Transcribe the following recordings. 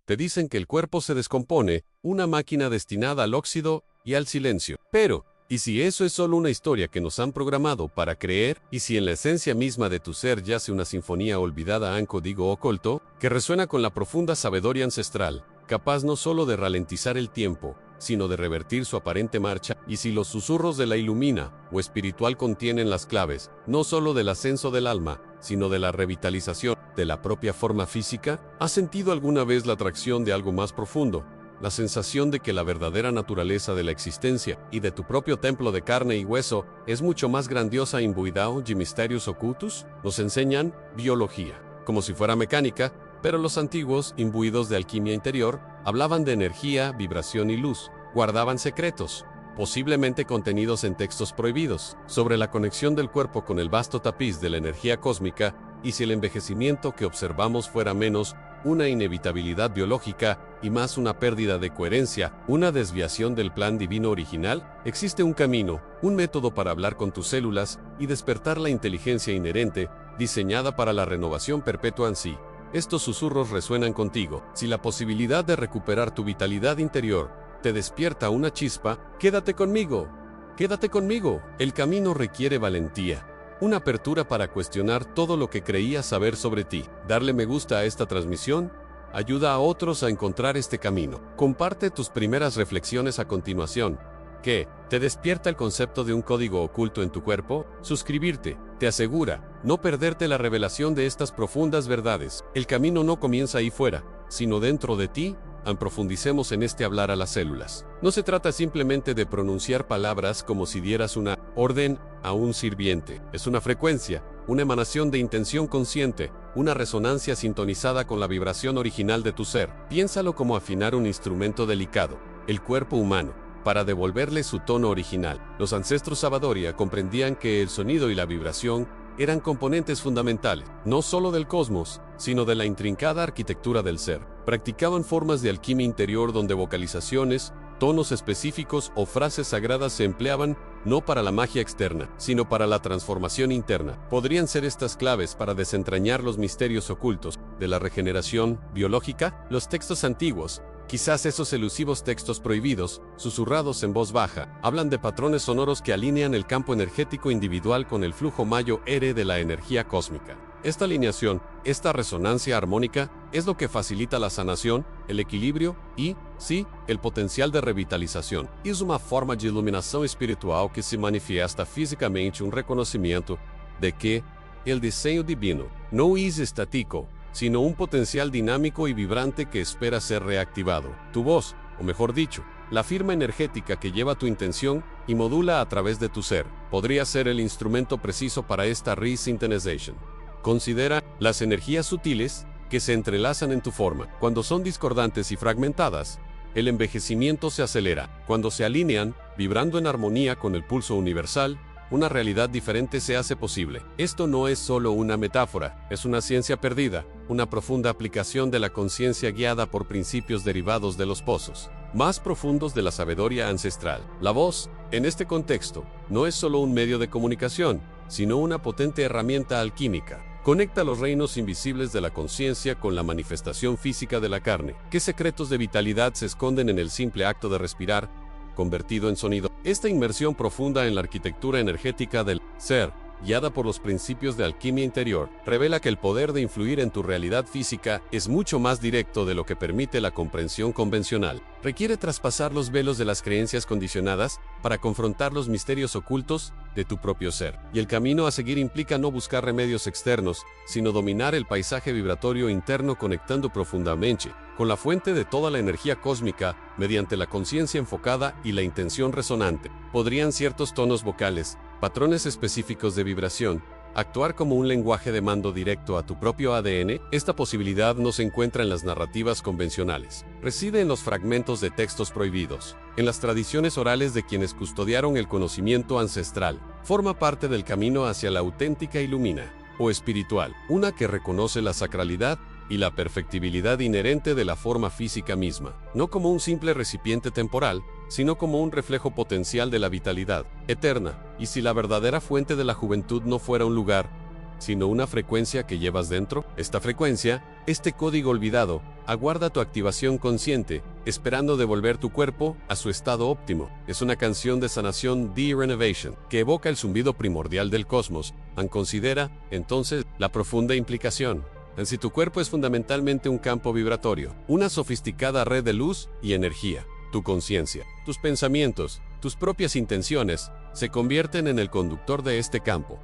Te dicen que el cuerpo se descompone, una máquina destinada al óxido y al silencio. Pero, ¿y si eso es solo una historia que nos han programado para creer? ¿Y si en la esencia misma de tu ser yace una sinfonía olvidada, un código oculto, que resuena con la profunda sabiduría ancestral, capaz no solo de ralentizar el tiempo, sino de revertir su aparente marcha? Y si los susurros de la ilumina o espiritual contienen las claves, no solo del ascenso del alma, sino de la revitalización de la propia forma física, ¿has sentido alguna vez la atracción de algo más profundo? La sensación de que la verdadera naturaleza de la existencia y de tu propio templo de carne y hueso es mucho más grandiosa, imbuida de misterios ocultos? Nos enseñan biología, como si fuera mecánica, pero los antiguos, imbuidos de alquimia interior, hablaban de energía, vibración y luz, guardaban secretos, posiblemente contenidos en textos prohibidos, sobre la conexión del cuerpo con el vasto tapiz de la energía cósmica, y si el envejecimiento que observamos fuera menos una inevitabilidad biológica y más una pérdida de coherencia, una desviación del plan divino original. Existe un camino, un método para hablar con tus células y despertar la inteligencia inherente, diseñada para la renovación perpetua en sí. Estos susurros resuenan contigo. Si la posibilidad de recuperar tu vitalidad interior te despierta una chispa, quédate conmigo. Quédate conmigo. El camino requiere valentía. Una apertura para cuestionar todo lo que creías saber sobre ti. Darle me gusta a esta transmisión ayuda a otros a encontrar este camino. Comparte tus primeras reflexiones a continuación. ¿Qué? ¿Te despierta el concepto de un código oculto en tu cuerpo? Suscribirte te asegura no perderte la revelación de estas profundas verdades. El camino no comienza ahí fuera, sino dentro de ti. Profundicemos en este hablar a las células. No se trata simplemente de pronunciar palabras como si dieras una orden a un sirviente. Es una frecuencia, una emanación de intención consciente, una resonancia sintonizada con la vibración original de tu ser. Piénsalo como afinar un instrumento delicado, el cuerpo humano, para devolverle su tono original. Los ancestros Sabadoria comprendían que el sonido y la vibración eran componentes fundamentales, no solo del cosmos, sino de la intrincada arquitectura del ser. Practicaban formas de alquimia interior donde vocalizaciones, tonos específicos o frases sagradas se empleaban no para la magia externa, sino para la transformación interna. Podrían ser estas claves para desentrañar los misterios ocultos de la regeneración biológica. Los textos antiguos, quizás esos elusivos textos prohibidos, susurrados en voz baja, hablan de patrones sonoros que alinean el campo energético individual con el flujo mayo-ere de la energía cósmica. Esta alineación, esta resonancia armónica, es lo que facilita la sanación, el equilibrio y, sí, el potencial de revitalización. Es uma forma de iluminação espiritual que se manifiesta fisicamente reconocimiento de que el diseño divino no es estático, sino un potencial dinámico y vibrante que espera ser reactivado. Tu voz, o mejor dicho, la firma energética que lleva tu intención y modula a través de tu ser, podría ser el instrumento preciso para esta resynchronization. Considera las energías sutiles que se entrelazan en tu forma. Cuando son discordantes y fragmentadas, el envejecimiento se acelera. Cuando se alinean, vibrando en armonía con el pulso universal, una realidad diferente se hace posible. Esto no es solo una metáfora, es una ciencia perdida, una profunda aplicación de la conciencia guiada por principios derivados de los pozos más profundos de la sabiduría ancestral. La voz, en este contexto, no es solo un medio de comunicación, sino una potente herramienta alquímica. Conecta los reinos invisibles de la conciencia con la manifestación física de la carne. ¿Qué secretos de vitalidad se esconden en el simple acto de respirar, convertido en sonido? Esta inmersión profunda en la arquitectura energética del ser, guiada por los principios de alquimia interior, revela que el poder de influir en tu realidad física es mucho más directo de lo que permite la comprensión convencional. Requiere traspasar los velos de las creencias condicionadas para confrontar los misterios ocultos de tu propio ser. Y el camino a seguir implica no buscar remedios externos, sino dominar el paisaje vibratorio interno, conectando profundamente con la fuente de toda la energía cósmica mediante la conciencia enfocada y la intención resonante. Podrían ciertos tonos vocales, patrones específicos de vibración, actuar como un lenguaje de mando directo a tu propio ADN. Esta posibilidad no se encuentra en las narrativas convencionales. Reside en los fragmentos de textos prohibidos, en las tradiciones orales de quienes custodiaron el conocimiento ancestral. Forma parte del camino hacia la auténtica ilumina, o espiritual, una que reconoce la sacralidad y la perfectibilidad inherente de la forma física misma, no como un simple recipiente temporal, sino como un reflejo potencial de la vitalidad eterna. Y si la verdadera fuente de la juventud no fuera un lugar, sino una frecuencia que llevas dentro. Esta frecuencia, este código olvidado, aguarda tu activación consciente, esperando devolver tu cuerpo a su estado óptimo. Es una canción de sanación de-renovation, que evoca el zumbido primordial del cosmos. Considera, entonces, la profunda implicación. Si tu cuerpo es fundamentalmente un campo vibratorio, una sofisticada red de luz y energía, tu conciencia, tus pensamientos, tus propias intenciones, se convierten en el conductor de este campo.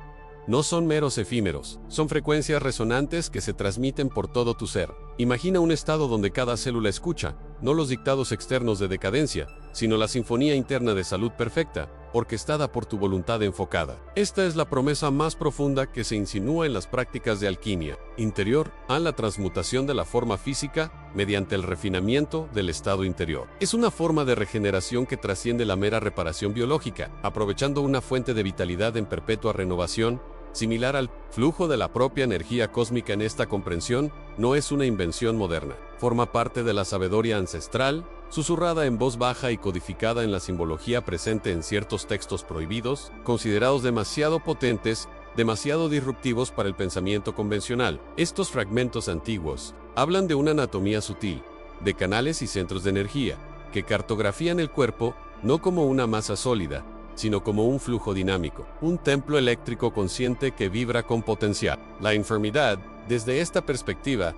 No son meros efímeros, son frecuencias resonantes que se transmiten por todo tu ser. Imagina un estado donde cada célula escucha, no los dictados externos de decadencia, sino la sinfonía interna de salud perfecta, orquestada por tu voluntad enfocada. Esta es la promesa más profunda que se insinúa en las prácticas de alquimia interior a la transmutación de la forma física mediante el refinamiento del estado interior. Es una forma de regeneración que trasciende la mera reparación biológica, aprovechando una fuente de vitalidad en perpetua renovación, similar al flujo de la propia energía cósmica. En esta comprensión, no es una invención moderna. Forma parte de la sabiduría ancestral, susurrada en voz baja y codificada en la simbología presente en ciertos textos prohibidos, considerados demasiado potentes, demasiado disruptivos para el pensamiento convencional. Estos fragmentos antiguos hablan de una anatomía sutil, de canales y centros de energía, que cartografían el cuerpo no como una masa sólida, sino como un flujo dinámico, un templo eléctrico consciente que vibra con potencial. La enfermedad, desde esta perspectiva,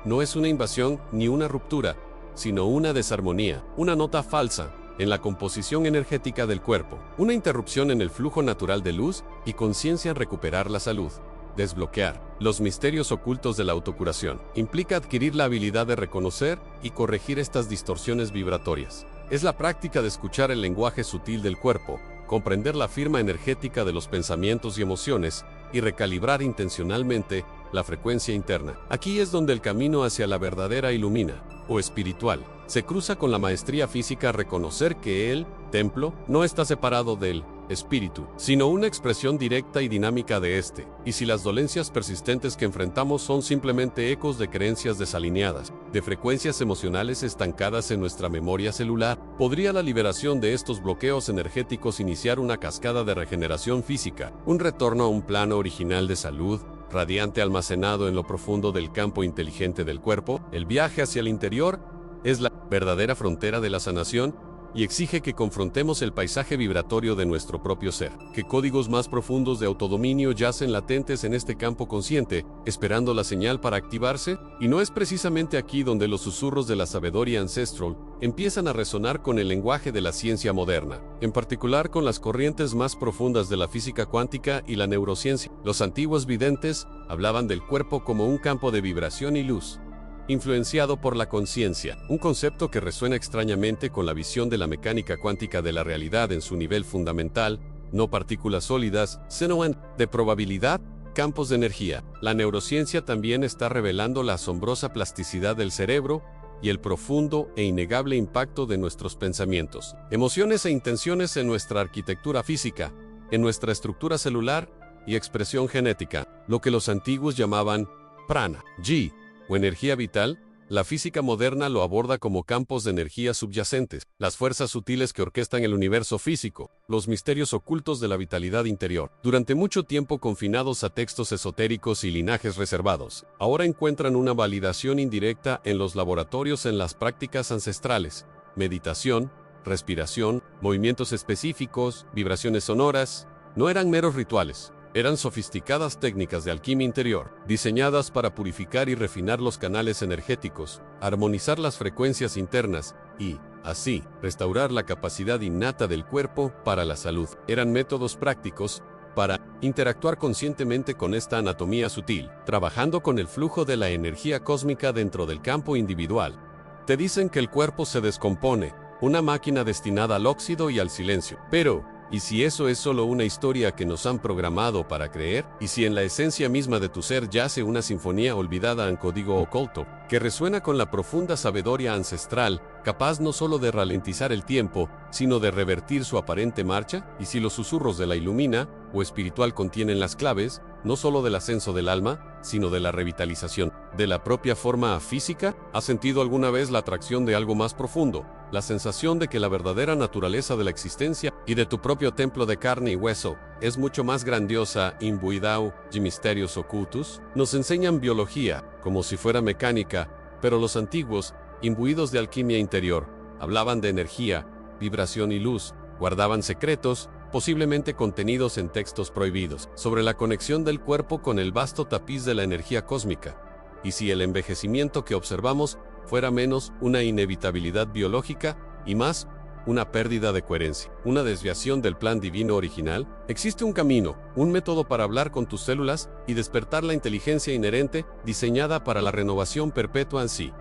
no es una invasión ni una ruptura, sino una desarmonía, una nota falsa en la composición energética del cuerpo, una interrupción en el flujo natural de luz y conciencia en recuperar la salud. Desbloquear los misterios ocultos de la autocuración implica adquirir la habilidad de reconocer y corregir estas distorsiones vibratorias. Es la práctica de escuchar el lenguaje sutil del cuerpo, comprender la firma energética de los pensamientos y emociones, y recalibrar intencionalmente la frecuencia interna. Aquí es donde el camino hacia la verdadera ilumina, o espiritual, se cruza con la maestría física a reconocer que el templo no está separado del espíritu, sino una expresión directa y dinámica de este. Y si las dolencias persistentes que enfrentamos son simplemente ecos de creencias desalineadas, de frecuencias emocionales estancadas en nuestra memoria celular, podría la liberación de estos bloqueos energéticos iniciar una cascada de regeneración física, un retorno a un plano original de salud, radiante almacenado en lo profundo del campo inteligente del cuerpo. El viaje hacia el interior es la verdadera frontera de la sanación y exige que confrontemos el paisaje vibratorio de nuestro propio ser. ¿Qué códigos más profundos de autodominio yacen latentes en este campo consciente, esperando la señal para activarse? Y no es precisamente aquí donde los susurros de la sabiduría ancestral empiezan a resonar con el lenguaje de la ciencia moderna, en particular con las corrientes más profundas de la física cuántica y la neurociencia. Los antiguos videntes hablaban del cuerpo como un campo de vibración y luz, influenciado por la conciencia, un concepto que resuena extrañamente con la visión de la mecánica cuántica de la realidad en su nivel fundamental, no partículas sólidas, sino de probabilidad, campos de energía. La neurociencia también está revelando la asombrosa plasticidad del cerebro y el profundo e innegable impacto de nuestros pensamientos, emociones e intenciones en nuestra arquitectura física, en nuestra estructura celular y expresión genética, lo que los antiguos llamaban prana, ji, o energía vital. La física moderna lo aborda como campos de energía subyacentes, las fuerzas sutiles que orquestan el universo físico, los misterios ocultos de la vitalidad interior. Durante mucho tiempo confinados a textos esotéricos y linajes reservados, ahora encuentran una validación indirecta en los laboratorios en las prácticas ancestrales: meditación, respiración, movimientos específicos, vibraciones sonoras. No eran meros rituales. Eran sofisticadas técnicas de alquimia interior, diseñadas para purificar y refinar los canales energéticos, armonizar las frecuencias internas y, así, restaurar la capacidad innata del cuerpo para la salud. Eran métodos prácticos para interactuar conscientemente con esta anatomía sutil, trabajando con el flujo de la energía cósmica dentro del campo individual. Te dicen que el cuerpo se descompone, una máquina destinada al óxido y al silencio. Pero, ¿y si eso es solo una historia que nos han programado para creer? ¿Y si en la esencia misma de tu ser yace una sinfonía olvidada en código oculto, que resuena con la profunda sabiduría ancestral capaz no solo de ralentizar el tiempo, sino de revertir su aparente marcha. Y si los susurros de la ilumina o espiritual contienen las claves, no solo del ascenso del alma, sino de la revitalización de la propia forma física, ¿has sentido alguna vez la atracción de algo más profundo? La sensación de que la verdadera naturaleza de la existencia y de tu propio templo de carne y hueso es mucho más grandiosa, imbuidao de misterios ocultos. Nos enseñan biología, como si fuera mecánica, pero los antiguos, imbuidos de alquimia interior, hablaban de energía, vibración y luz, guardaban secretos, posiblemente contenidos en textos prohibidos, sobre la conexión del cuerpo con el vasto tapiz de la energía cósmica. Y si el envejecimiento que observamos fuera menos una inevitabilidad biológica y más una pérdida de coherencia, una desviación del plan divino original, existe un camino, un método para hablar con tus células y despertar la inteligencia inherente diseñada para la renovación perpetua en sí.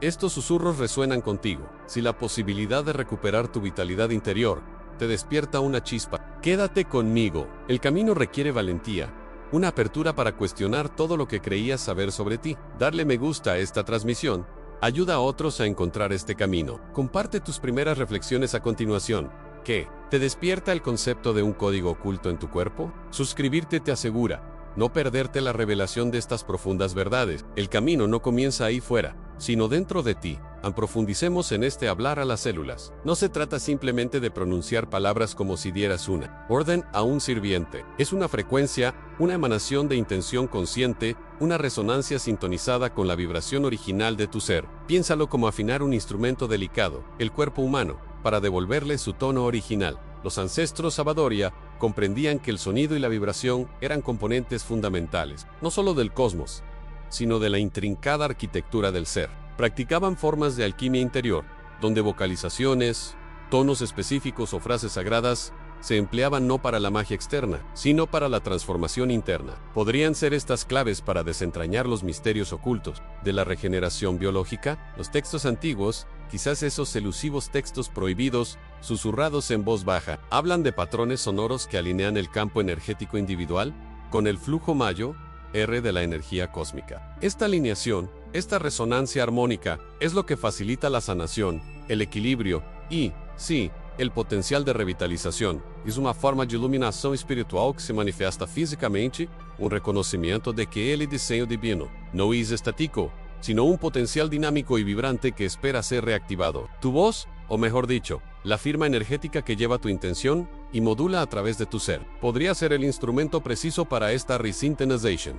Estos susurros resuenan contigo. Si la posibilidad de recuperar tu vitalidad interior te despierta una chispa, quédate conmigo. El camino requiere valentía, una apertura para cuestionar todo lo que creías saber sobre ti. Darle me gusta a esta transmisión ayuda a otros a encontrar este camino. Comparte tus primeras reflexiones a continuación. ¿Qué? ¿Te despierta el concepto de un código oculto en tu cuerpo? Suscribirte te asegura no perderte la revelación de estas profundas verdades. El camino no comienza ahí fuera, sino dentro de ti. Profundicemos en este hablar a las células. No se trata simplemente de pronunciar palabras como si dieras una orden a un sirviente. Es una frecuencia, una emanación de intención consciente, una resonancia sintonizada con la vibración original de tu ser. Piénsalo como afinar un instrumento delicado, el cuerpo humano, para devolverle su tono original. Los ancestros Sabadoria comprendían que el sonido y la vibración eran componentes fundamentales, no solo del cosmos, sino de la intrincada arquitectura del ser. Practicaban formas de alquimia interior, donde vocalizaciones, tonos específicos o frases sagradas se empleaban no para la magia externa, sino para la transformación interna. Podrían ser estas claves para desentrañar los misterios ocultos de la regeneración biológica. Los textos antiguos, quizás esos elusivos textos prohibidos, susurrados en voz baja, hablan de patrones sonoros que alinean el campo energético individual con el flujo mayo R de la energía cósmica. Esta alineación, esta resonancia armónica, es lo que facilita la sanación, el equilibrio y, sí, el potencial de revitalización. Es una forma de iluminação espiritual que se manifiesta físicamente, un reconocimiento de que el diseño divino no es estático, sino un potencial dinámico y vibrante que espera ser reactivado. Tu voz, o mejor dicho, la firma energética que lleva tu intención y modula a través de tu ser, podría ser el instrumento preciso para esta resynchronization.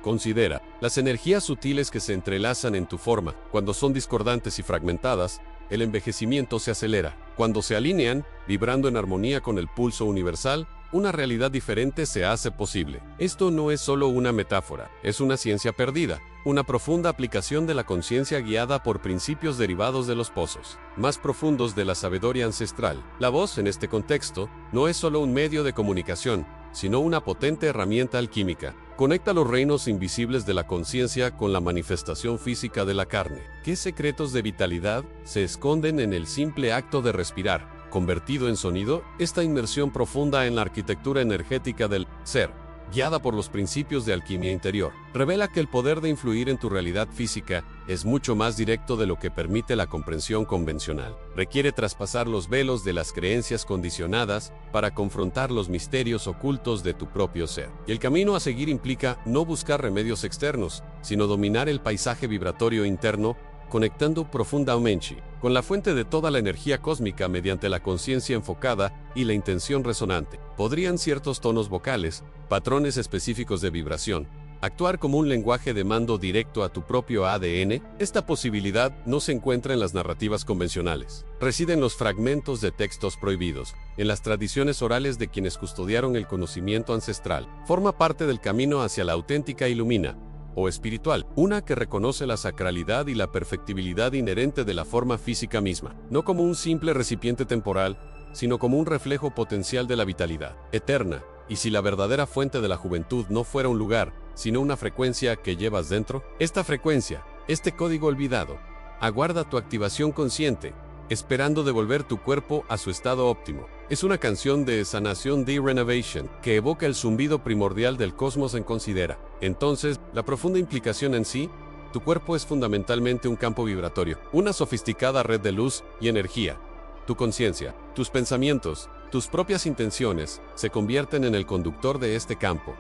Considera las energías sutiles que se entrelazan en tu forma. Cuando son discordantes y fragmentadas, el envejecimiento se acelera. Cuando se alinean, vibrando en armonía con el pulso universal, una realidad diferente se hace posible. Esto no es solo una metáfora, es una ciencia perdida, una profunda aplicación de la conciencia guiada por principios derivados de los pozos más profundos de la sabiduría ancestral. La voz, en este contexto, no es solo un medio de comunicación, sino una potente herramienta alquímica. Conecta los reinos invisibles de la conciencia con la manifestación física de la carne. ¿Qué secretos de vitalidad se esconden en el simple acto de respirar? Convertido en sonido, esta inmersión profunda en la arquitectura energética del ser, guiada por los principios de alquimia interior, revela que el poder de influir en tu realidad física es mucho más directo de lo que permite la comprensión convencional. Requiere traspasar los velos de las creencias condicionadas para confrontar los misterios ocultos de tu propio ser. Y el camino a seguir implica no buscar remedios externos, sino dominar el paisaje vibratorio interno, conectando profundamente con la fuente de toda la energía cósmica mediante la conciencia enfocada y la intención resonante. Podrían ciertos tonos vocales, patrones específicos de vibración, actuar como un lenguaje de mando directo a tu propio ADN. Esta posibilidad no se encuentra en las narrativas convencionales. Reside en los fragmentos de textos prohibidos, en las tradiciones orales de quienes custodiaron el conocimiento ancestral. Forma parte del camino hacia la auténtica ilumina, o espiritual, una que reconoce la sacralidad y la perfectibilidad inherente de la forma física misma, no como un simple recipiente temporal, sino como un reflejo potencial de la vitalidad eterna. Y si la verdadera fuente de la juventud no fuera un lugar, sino una frecuencia que llevas dentro, esta frecuencia, este código olvidado, aguarda tu activación consciente, esperando devolver tu cuerpo a su estado óptimo. Es una canción de sanación de renovation que evoca el zumbido primordial del cosmos en considera. Entonces, la profunda implicación en sí Tu cuerpo es fundamentalmente un campo vibratorio, una sofisticada red de luz y energía. Tu conciencia, tus pensamientos, tus propias intenciones se convierten en el conductor de este campo.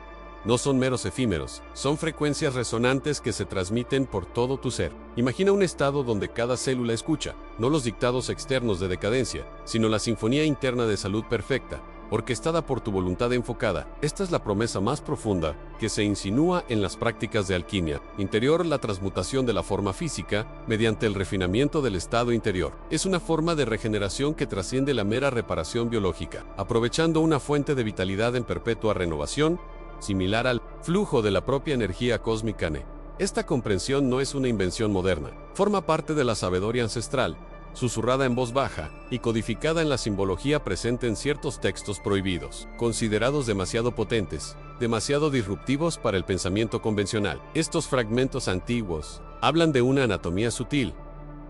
No son meros efímeros, son frecuencias resonantes que se transmiten por todo tu ser. Imagina un estado donde cada célula escucha, no los dictados externos de decadencia, sino la sinfonía interna de salud perfecta, orquestada por tu voluntad enfocada. Esta es la promesa más profunda que se insinúa en las prácticas de alquimia interior, la transmutación de la forma física mediante el refinamiento del estado interior. Es una forma de regeneración que trasciende la mera reparación biológica, aprovechando una fuente de vitalidad en perpetua renovación, similar al flujo de la propia energía cósmica. Esta comprensión no es una invención moderna, forma parte de la sabiduría ancestral, susurrada en voz baja y codificada en la simbología presente en ciertos textos prohibidos, considerados demasiado potentes, demasiado disruptivos para el pensamiento convencional. Estos fragmentos antiguos hablan de una anatomía sutil,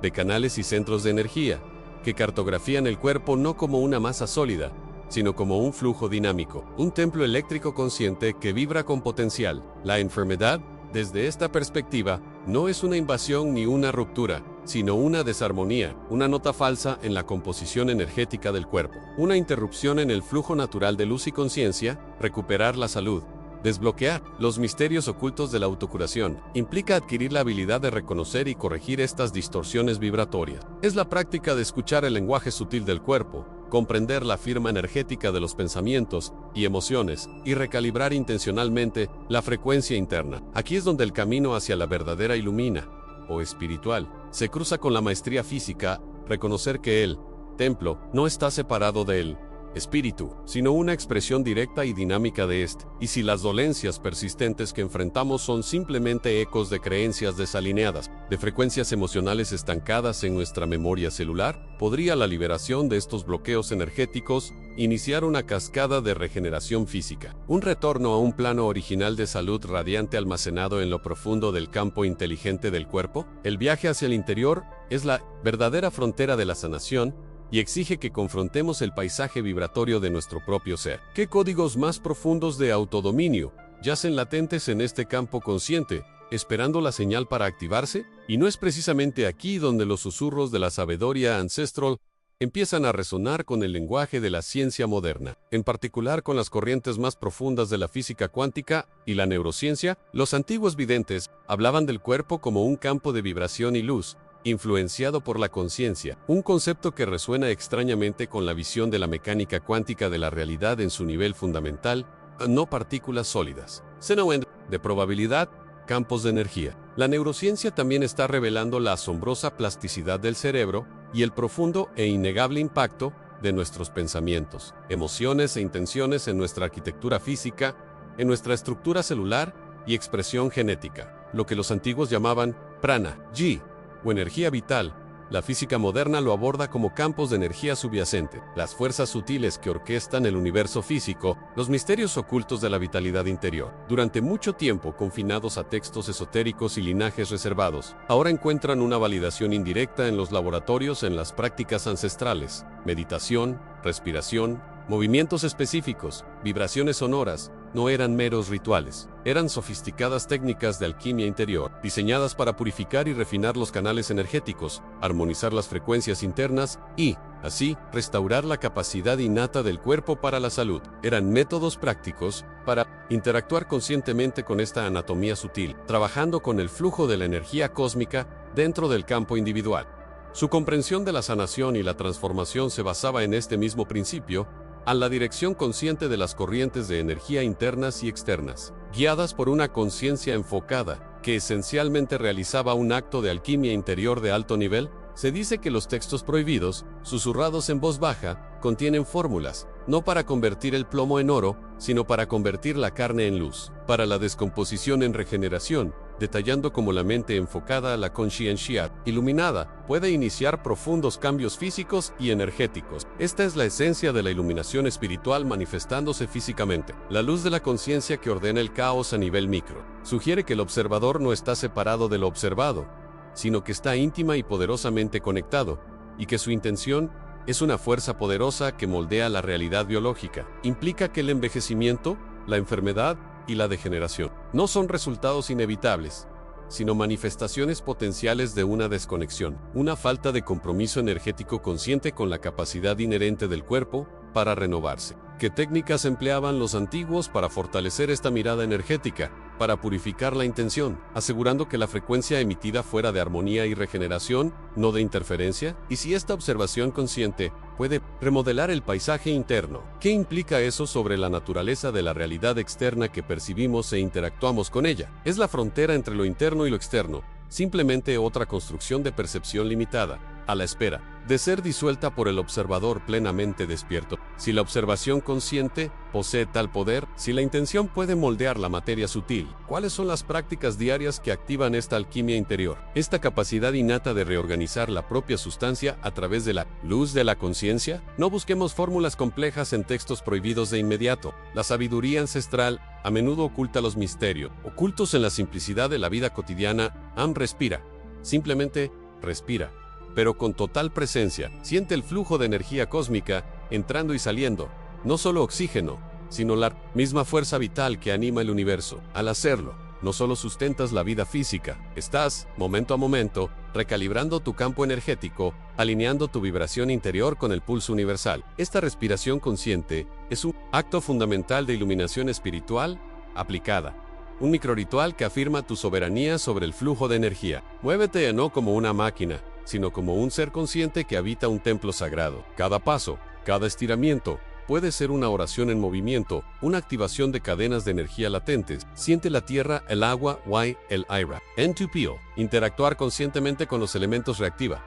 de canales y centros de energía, que cartografían el cuerpo no como una masa sólida, sino como un flujo dinámico, un templo eléctrico consciente que vibra con potencial. La enfermedad, desde esta perspectiva, no es una invasión ni una ruptura, sino una desarmonía, una nota falsa en la composición energética del cuerpo, una interrupción en el flujo natural de luz y conciencia. Recuperar la salud, desbloquear los misterios ocultos de la autocuración, implica adquirir la habilidad de reconocer y corregir estas distorsiones vibratorias. Es la práctica de escuchar el lenguaje sutil del cuerpo, comprender la firma energética de los pensamientos y emociones, y recalibrar intencionalmente la frecuencia interna. Aquí es donde el camino hacia la verdadera ilumina, o espiritual, se cruza con la maestría física, reconocer que el templo no está separado del espíritu, sino una expresión directa y dinámica de este. Y si las dolencias persistentes que enfrentamos son simplemente ecos de creencias desalineadas, de frecuencias emocionales estancadas en nuestra memoria celular, podría la liberación de estos bloqueos energéticos iniciar una cascada de regeneración física, un retorno a un plano original de salud radiante almacenado en lo profundo del campo inteligente del cuerpo. El viaje hacia el interior es la verdadera frontera de la sanación, y exige que confrontemos el paisaje vibratorio de nuestro propio ser. ¿Qué códigos más profundos de autodominio yacen latentes en este campo consciente, esperando la señal para activarse? Y no es precisamente aquí donde los susurros de la sabiduría ancestral empiezan a resonar con el lenguaje de la ciencia moderna, en particular con las corrientes más profundas de la física cuántica y la neurociencia. Los antiguos videntes hablaban del cuerpo como un campo de vibración y luz, influenciado por la conciencia, un concepto que resuena extrañamente con la visión de la mecánica cuántica de la realidad en su nivel fundamental, no partículas sólidas, sino de probabilidad, campos de energía. La neurociencia también está revelando la asombrosa plasticidad del cerebro y el profundo e innegable impacto de nuestros pensamientos, emociones e intenciones en nuestra arquitectura física, en nuestra estructura celular y expresión genética, lo que los antiguos llamaban prana, ji, o energía vital. La física moderna lo aborda como campos de energía subyacente, las fuerzas sutiles que orquestan el universo físico, los misterios ocultos de la vitalidad interior. Durante mucho tiempo confinados a textos esotéricos y linajes reservados, ahora encuentran una validación indirecta en los laboratorios en las prácticas ancestrales, meditación, respiración, movimientos específicos, vibraciones sonoras. No eran meros rituales, eran sofisticadas técnicas de alquimia interior, diseñadas para purificar y refinar los canales energéticos, armonizar las frecuencias internas y, así, restaurar la capacidad innata del cuerpo para la salud. Eran métodos prácticos para interactuar conscientemente con esta anatomía sutil, trabajando con el flujo de la energía cósmica dentro del campo individual. Su comprensión de la sanación y la transformación se basaba en este mismo principio, a la dirección consciente de las corrientes de energía internas y externas, guiadas por una conciencia enfocada, que esencialmente realizaba un acto de alquimia interior de alto nivel. Se dice que los textos prohibidos, susurrados en voz baja, contienen fórmulas, no para convertir el plomo en oro, sino para convertir la carne en luz, para la descomposición en regeneración, detallando cómo la mente enfocada a la conciencia iluminada puede iniciar profundos cambios físicos y energéticos. Esta es la esencia de la iluminación espiritual manifestándose físicamente. La luz de la conciencia que ordena el caos a nivel micro. Sugiere que el observador no está separado de lo observado, sino que está íntima y poderosamente conectado, y que su intención es una fuerza poderosa que moldea la realidad biológica. Implica que el envejecimiento, la enfermedad y la degeneración no son resultados inevitables, sino manifestaciones potenciales de una desconexión, una falta de compromiso energético consciente con la capacidad inherente del cuerpo para renovarse. ¿Qué técnicas empleaban los antiguos para fortalecer esta mirada energética? Para purificar la intención, asegurando que la frecuencia emitida fuera de armonía y regeneración, no de interferencia. Y si esta observación consciente puede remodelar el paisaje interno, ¿qué implica eso sobre la naturaleza de la realidad externa que percibimos e interactuamos con ella? ¿Es la frontera entre lo interno y lo externo simplemente otra construcción de percepción limitada, a la espera de ser disuelta por el observador plenamente despierto? Si la observación consciente posee tal poder, si la intención puede moldear la materia sutil, ¿cuáles son las prácticas diarias que activan esta alquimia interior? Esta capacidad innata de reorganizar la propia sustancia a través de la luz de la conciencia. No busquemos fórmulas complejas en textos prohibidos de inmediato. La sabiduría ancestral a menudo oculta los misterios, ocultos en la simplicidad de la vida cotidiana. Respira. Simplemente respira. Pero con total presencia, siente el flujo de energía cósmica entrando y saliendo, no solo oxígeno, sino la misma fuerza vital que anima el universo. Al hacerlo, no solo sustentas la vida física, estás, momento a momento, recalibrando tu campo energético, alineando tu vibración interior con el pulso universal. Esta respiración consciente es un acto fundamental de iluminación espiritual aplicada. Un microritual que afirma tu soberanía sobre el flujo de energía. Muévete no como una máquina, sino como un ser consciente que habita un templo sagrado. Cada paso, cada estiramiento, puede ser una oración en movimiento, una activación de cadenas de energía latentes. Siente la tierra, el agua, el aire. N2PO. Interactuar conscientemente con los elementos reactiva.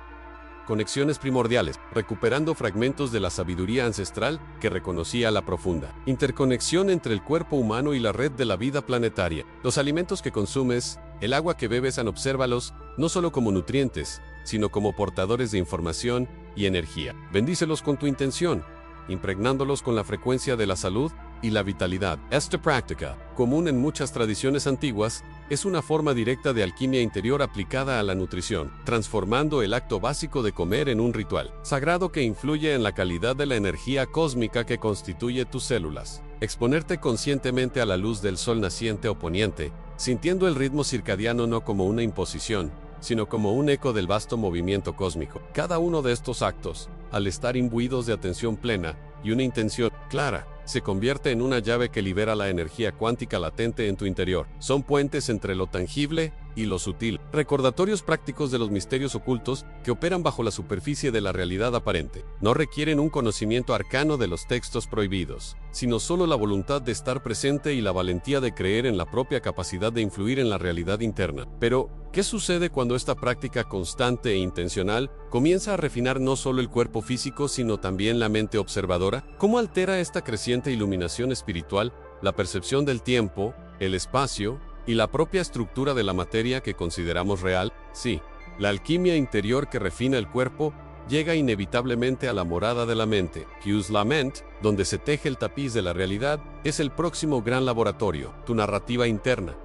Conexiones primordiales, recuperando fragmentos de la sabiduría ancestral que reconocía la profunda interconexión entre el cuerpo humano y la red de la vida planetaria. Los alimentos que consumes, el agua que bebes, obsérvalos no solo como nutrientes, sino como portadores de información y energía. Bendícelos con tu intención, impregnándolos con la frecuencia de la salud y la vitalidad. Esta práctica, común en muchas tradiciones antiguas, es una forma directa de alquimia interior aplicada a la nutrición, transformando el acto básico de comer en un ritual sagrado que influye en la calidad de la energía cósmica que constituye tus células. Exponerte conscientemente a la luz del sol naciente o poniente, sintiendo el ritmo circadiano no como una imposición, sino como un eco del vasto movimiento cósmico. Cada uno de estos actos, al estar imbuidos de atención plena y una intención clara, se convierte en una llave que libera la energía cuántica latente en tu interior. Son puentes entre lo tangible y lo sutil, recordatorios prácticos de los misterios ocultos que operan bajo la superficie de la realidad aparente. No requieren un conocimiento arcano de los textos prohibidos, sino solo la voluntad de estar presente y la valentía de creer en la propia capacidad de influir en la realidad interna. Pero, ¿qué sucede cuando esta práctica constante e intencional comienza a refinar no solo el cuerpo físico, sino también la mente observadora? ¿Cómo altera esta creciente iluminación espiritual la percepción del tiempo, el espacio y la propia estructura de la materia que consideramos real? Sí, la alquimia interior que refina el cuerpo llega inevitablemente a la morada de la mente. Hughes Lament, donde se teje el tapiz de la realidad, es el próximo gran laboratorio, tu narrativa interna.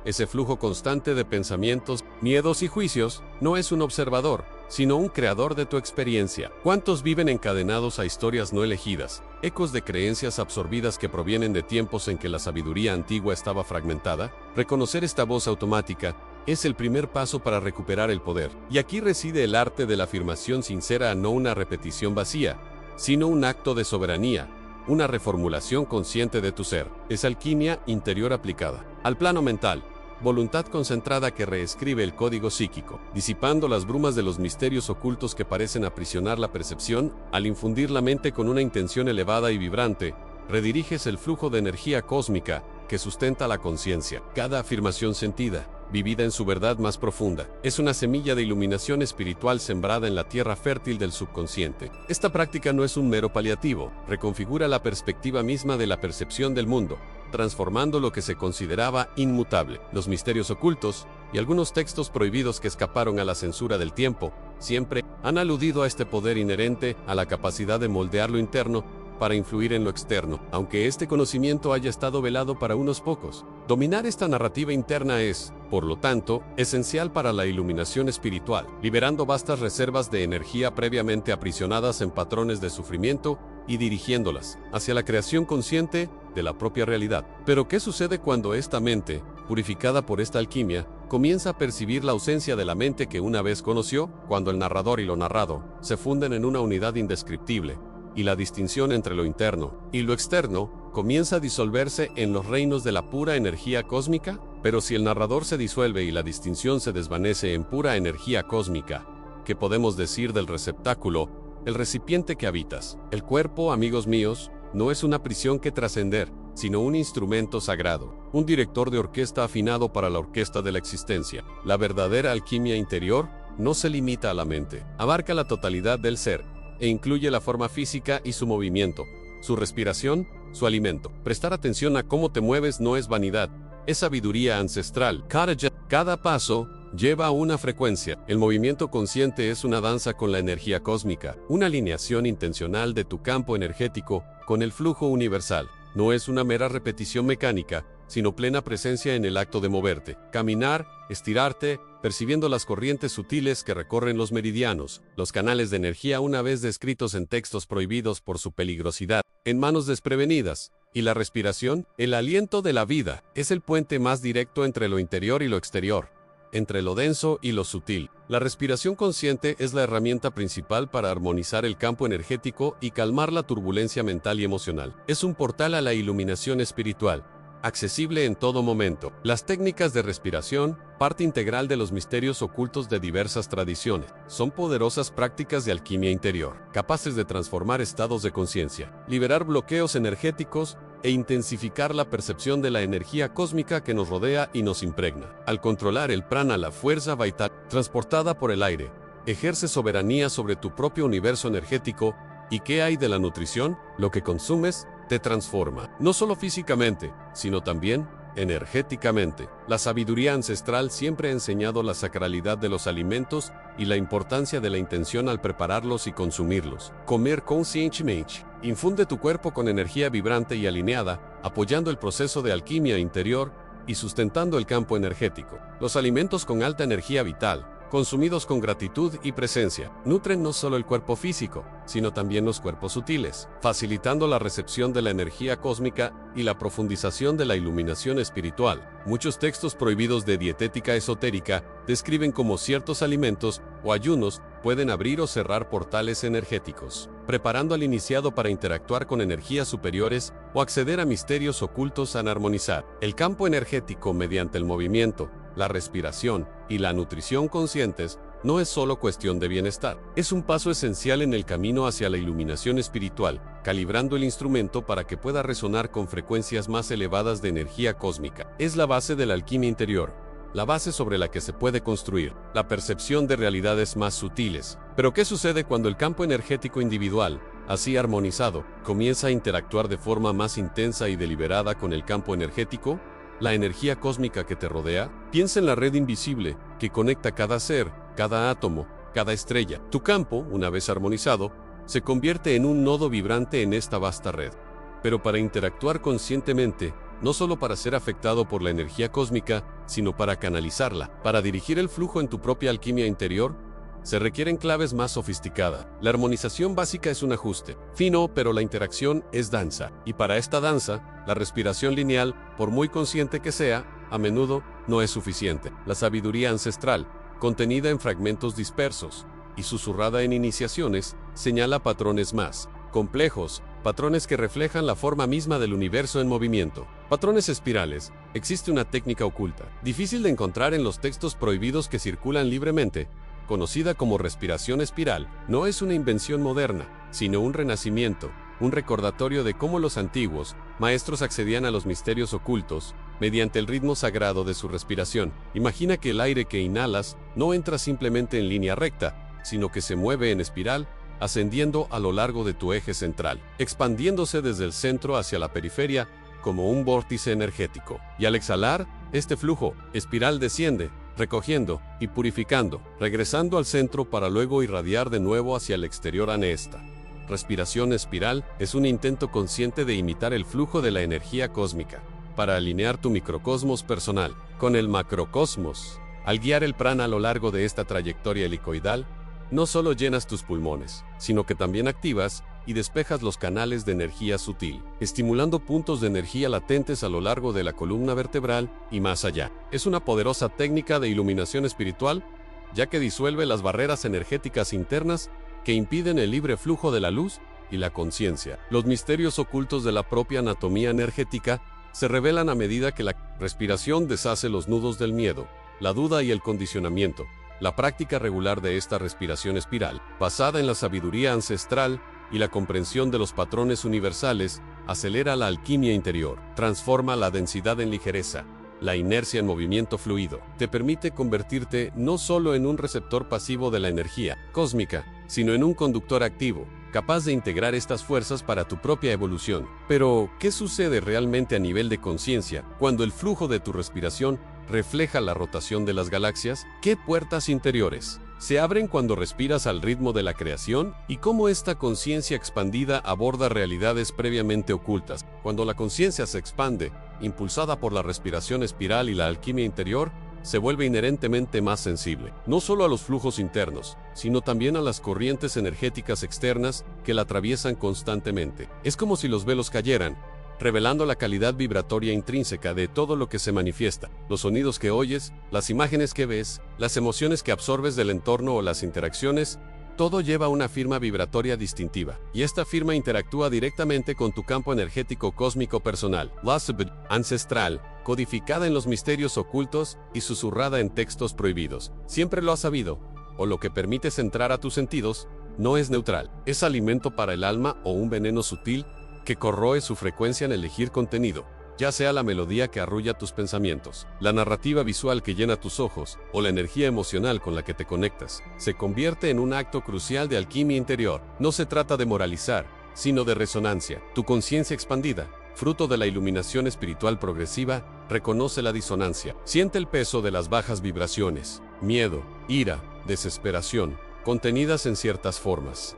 Ese flujo constante de pensamientos, miedos y juicios no es un observador, sino un creador de tu experiencia. ¿Cuántos viven encadenados a historias no elegidas, ecos de creencias absorbidas que provienen de tiempos en que la sabiduría antigua estaba fragmentada? Reconocer esta voz automática es el primer paso para recuperar el poder. Y aquí reside el arte de la afirmación sincera, no una repetición vacía, sino un acto de soberanía, una reformulación consciente de tu ser. Es alquimia interior aplicada al plano mental. Voluntad concentrada que reescribe el código psíquico, disipando las brumas de los misterios ocultos que parecen aprisionar la percepción. Al infundir la mente con una intención elevada y vibrante, rediriges el flujo de energía cósmica que sustenta la conciencia. Cada afirmación sentida, vivida en su verdad más profunda, es una semilla de iluminación espiritual sembrada en la tierra fértil del subconsciente. Esta práctica no es un mero paliativo, reconfigura la perspectiva misma de la percepción del mundo, transformando lo que se consideraba inmutable. Los misterios ocultos y algunos textos prohibidos que escaparon a la censura del tiempo siempre han aludido a este poder inherente, a la capacidad de moldear lo interno para influir en lo externo. Aunque este conocimiento haya estado velado para unos pocos, dominar esta narrativa interna es, por lo tanto, esencial para la iluminación espiritual, liberando vastas reservas de energía previamente aprisionadas en patrones de sufrimiento y dirigiéndolas hacia la creación consciente de la propia realidad. Pero ¿qué sucede cuando esta mente, purificada por esta alquimia, comienza a percibir la ausencia de la mente que una vez conoció, cuando el narrador y lo narrado se funden en una unidad indescriptible, y la distinción entre lo interno y lo externo comienza a disolverse en los reinos de la pura energía cósmica. Pero si el narrador se disuelve y la distinción se desvanece en pura energía cósmica, ¿qué podemos decir del receptáculo, el recipiente que habitas? El cuerpo, amigos míos, no es una prisión que trascender, sino un instrumento sagrado, un director de orquesta afinado para la orquesta de la existencia. La verdadera alquimia interior no se limita a la mente, abarca la totalidad del ser, e incluye la forma física y su movimiento, su respiración, su alimento. Prestar atención a cómo te mueves no es vanidad, es sabiduría ancestral. Cada paso lleva a una frecuencia. El movimiento consciente es una danza con la energía cósmica, una alineación intencional de tu campo energético con el flujo universal. No es una mera repetición mecánica, sino plena presencia en el acto de moverte, caminar, estirarte, percibiendo las corrientes sutiles que recorren los meridianos, los canales de energía una vez descritos en textos prohibidos por su peligrosidad, en manos desprevenidas. Y la respiración, el aliento de la vida, es el puente más directo entre lo interior y lo exterior, entre lo denso y lo sutil. La respiración consciente es la herramienta principal para armonizar el campo energético y calmar la turbulencia mental y emocional. Es un portal a la iluminación espiritual, accesible en todo momento. Las técnicas de respiración, parte integral de los misterios ocultos de diversas tradiciones, son poderosas prácticas de alquimia interior, capaces de transformar estados de conciencia, liberar bloqueos energéticos e intensificar la percepción de la energía cósmica que nos rodea y nos impregna. Al controlar el prana, la fuerza vital transportada por el aire, ejerce soberanía sobre tu propio universo energético. ¿Y qué hay de la nutrición? Lo que consumes te transforma, no solo físicamente, sino también energéticamente. La sabiduría ancestral siempre ha enseñado la sacralidad de los alimentos y la importancia de la intención al prepararlos y consumirlos. Comer conscientemente infunde tu cuerpo con energía vibrante y alineada, apoyando el proceso de alquimia interior y sustentando el campo energético. Los alimentos con alta energía vital, consumidos con gratitud y presencia, nutren no solo el cuerpo físico, sino también los cuerpos sutiles, facilitando la recepción de la energía cósmica y la profundización de la iluminación espiritual. Muchos textos prohibidos de dietética esotérica describen cómo ciertos alimentos o ayunos pueden abrir o cerrar portales energéticos, preparando al iniciado para interactuar con energías superiores o acceder a misterios ocultos a armonizar el campo energético mediante el movimiento, la respiración y la nutrición conscientes. No es solo cuestión de bienestar, es un paso esencial en el camino hacia la iluminación espiritual, calibrando el instrumento para que pueda resonar con frecuencias más elevadas de energía cósmica. Es la base de la alquimia interior, la base sobre la que se puede construir la percepción de realidades más sutiles. Pero ¿qué sucede cuando el campo energético individual, así armonizado, comienza a interactuar de forma más intensa y deliberada con el campo energético? La energía cósmica que te rodea. Piensa en la red invisible que conecta cada ser, cada átomo, cada estrella. Tu campo, una vez armonizado, se convierte en un nodo vibrante en esta vasta red. Pero para interactuar conscientemente, no solo para ser afectado por la energía cósmica, sino para canalizarla, para dirigir el flujo en tu propia alquimia interior, se requieren claves más sofisticadas. La armonización básica es un ajuste fino, pero la interacción es danza. Y para esta danza, la respiración lineal, por muy consciente que sea, a menudo no es suficiente. La sabiduría ancestral, contenida en fragmentos dispersos y susurrada en iniciaciones, señala patrones más complejos, patrones que reflejan la forma misma del universo en movimiento. Patrones espirales. Existe una técnica oculta, difícil de encontrar en los textos prohibidos que circulan libremente, conocida como respiración espiral. No es una invención moderna, sino un renacimiento, un recordatorio de cómo los antiguos maestros accedían a los misterios ocultos mediante el ritmo sagrado de su respiración. Imagina que el aire que inhalas no entra simplemente en línea recta, sino que se mueve en espiral, ascendiendo a lo largo de tu eje central, expandiéndose desde el centro hacia la periferia como un vórtice energético. Y al exhalar, este flujo espiral desciende, recogiendo y purificando, regresando al centro para luego irradiar de nuevo hacia el exterior. Esta respiración espiral es un intento consciente de imitar el flujo de la energía cósmica, para alinear tu microcosmos personal con el macrocosmos. Al guiar el prana a lo largo de esta trayectoria helicoidal, no solo llenas tus pulmones, sino que también activas y despejas los canales de energía sutil, estimulando puntos de energía latentes a lo largo de la columna vertebral y más allá. Es una poderosa técnica de iluminación espiritual, ya que disuelve las barreras energéticas internas que impiden el libre flujo de la luz y la conciencia. Los misterios ocultos de la propia anatomía energética se revelan a medida que la respiración deshace los nudos del miedo, la duda y el condicionamiento. La práctica regular de esta respiración espiral, basada en la sabiduría ancestral y la comprensión de los patrones universales, acelera la alquimia interior, transforma la densidad en ligereza, la inercia en movimiento fluido. Te permite convertirte no solo en un receptor pasivo de la energía cósmica, sino en un conductor activo, capaz de integrar estas fuerzas para tu propia evolución. Pero, ¿qué sucede realmente a nivel de conciencia cuando el flujo de tu respiración refleja la rotación de las galaxias? ¿Qué puertas interiores se abren cuando respiras al ritmo de la creación? ¿Y cómo esta conciencia expandida aborda realidades previamente ocultas? Cuando la conciencia se expande, impulsada por la respiración espiral y la alquimia interior, se vuelve inherentemente más sensible, no solo a los flujos internos, sino también a las corrientes energéticas externas que la atraviesan constantemente. Es como si los velos cayeran, revelando la calidad vibratoria intrínseca de todo lo que se manifiesta, los sonidos que oyes, las imágenes que ves, las emociones que absorbes del entorno o las interacciones. Todo lleva una firma vibratoria distintiva, y esta firma interactúa directamente con tu campo energético cósmico personal, la sabiduría ancestral, codificada en los misterios ocultos y susurrada en textos prohibidos. Siempre lo has sabido, o lo que permites entrar a tus sentidos, no es neutral. Es alimento para el alma o un veneno sutil que corroe su frecuencia en elegir contenido, ya sea la melodía que arrulla tus pensamientos, la narrativa visual que llena tus ojos, o la energía emocional con la que te conectas. Se convierte en un acto crucial de alquimia interior. No se trata de moralizar, sino de resonancia. Tu conciencia expandida, fruto de la iluminación espiritual progresiva, reconoce la disonancia. Siente el peso de las bajas vibraciones, miedo, ira, desesperación, contenidas en ciertas formas.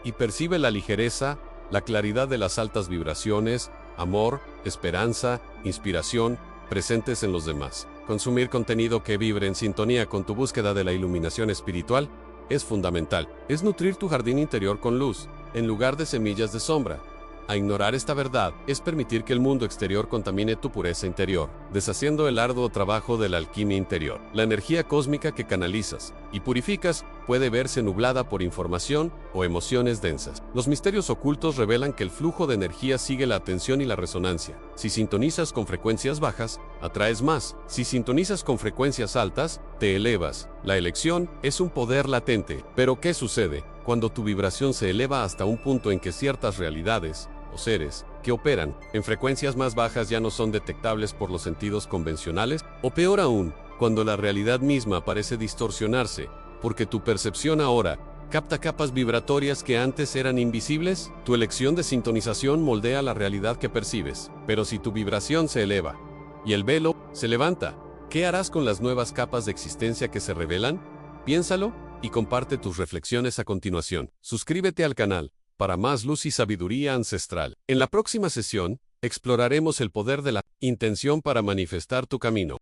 Y percibe la ligereza, la claridad de las altas vibraciones, amor, esperanza, inspiración, presentes en los demás. Consumir contenido que vibre en sintonía con tu búsqueda de la iluminación espiritual es fundamental. Es nutrir tu jardín interior con luz, en lugar de semillas de sombra. A ignorar esta verdad es permitir que el mundo exterior contamine tu pureza interior, deshaciendo el arduo trabajo de la alquimia interior. La energía cósmica que canalizas y purificas puede verse nublada por información o emociones densas. Los misterios ocultos revelan que el flujo de energía sigue la atención y la resonancia. Si sintonizas con frecuencias bajas, atraes más. Si sintonizas con frecuencias altas, te elevas. La elección es un poder latente. Pero ¿qué sucede cuando tu vibración se eleva hasta un punto en que ciertas realidades o seres que operan en frecuencias más bajas ya no son detectables por los sentidos convencionales? O peor aún, cuando la realidad misma parece distorsionarse, porque tu percepción ahora capta capas vibratorias que antes eran invisibles. Tu elección de sintonización moldea la realidad que percibes. Pero si tu vibración se eleva y el velo se levanta, ¿qué harás con las nuevas capas de existencia que se revelan? Piénsalo y comparte tus reflexiones a continuación. Suscríbete al canal para más luz y sabiduría ancestral. En la próxima sesión, exploraremos el poder de la intención para manifestar tu camino.